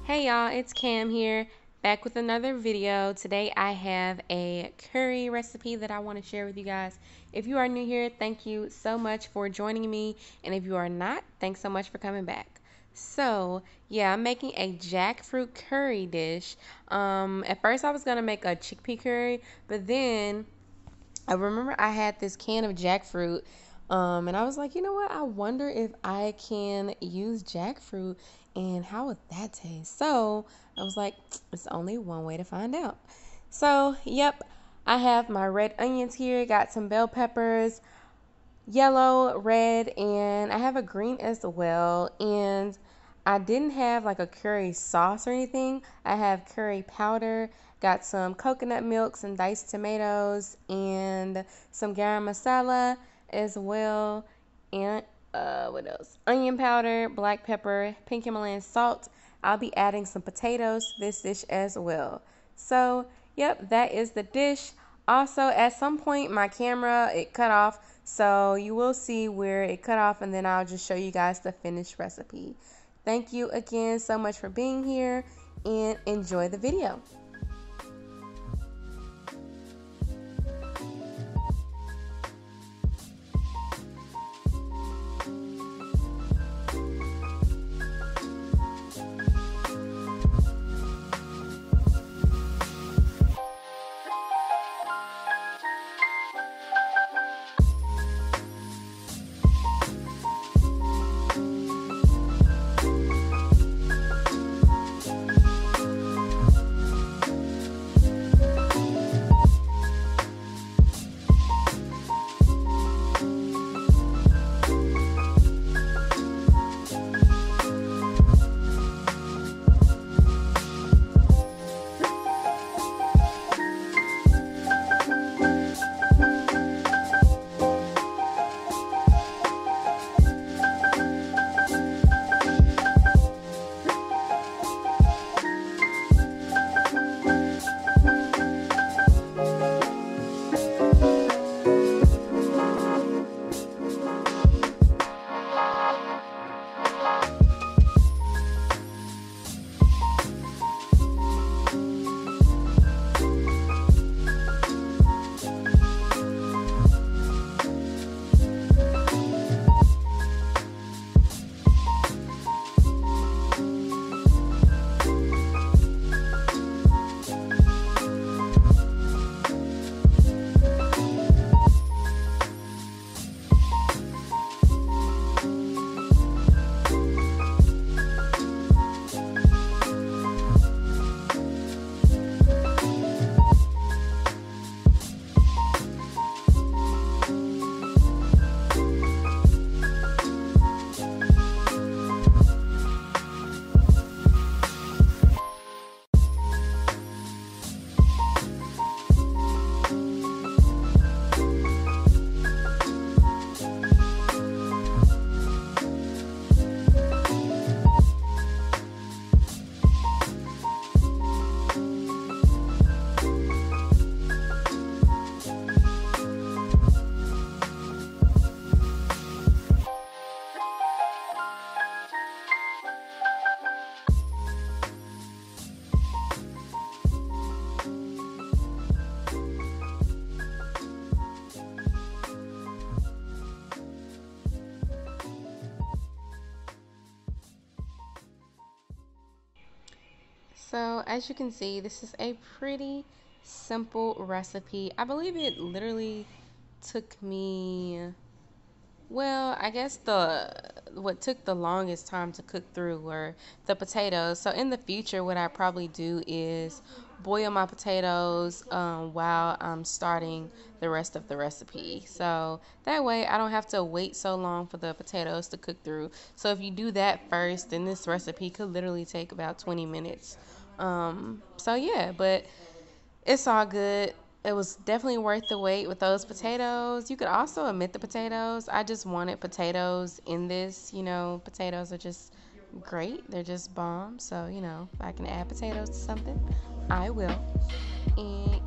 Hey y'all, it's Cam here, back with another video. Today I have a curry recipe that I want to share with you guys. If you are new here, thank you so much for joining me, and if you are not, thanks so much for coming back. So yeah, I'm making a jackfruit curry dish. At first I was gonna make a chickpea curry, but then I remember I had this can of jackfruit, and I was like, you know what? I wonder if I can use jackfruit and how would that taste? So I was like, it's only one way to find out. So, yep, I have my red onions here, got some bell peppers, yellow, red, and I have a green as well. And I didn't have like a curry sauce or anything. I have curry powder, got some coconut milk, some diced tomatoes, and some garam masala as well. And what else? Onion powder, black pepper, pink Himalayan salt. I'll be adding some potatoes to this dish as well. So, yep, that is the dish. Also, at some point, my camera, it cut off. So you will see where it cut off, and then I'll just show you guys the finished recipe. Thank you again so much for being here, and enjoy the video. So as you can see, this is a pretty simple recipe. I believe it literally took me, well, I guess what took the longest time to cook through were the potatoes. So in the future, what I probably do is boil my potatoes while I'm starting the rest of the recipe. So that way I don't have to wait so long for the potatoes to cook through. So if you do that first, then this recipe could literally take about 20 minutes. So yeah, but it's all good. It was definitely worth the wait with those potatoes. You could also omit the potatoes. I just wanted potatoes in this. You know, potatoes are just great. They're just bomb. So, you know, if I can add potatoes to something, I will. And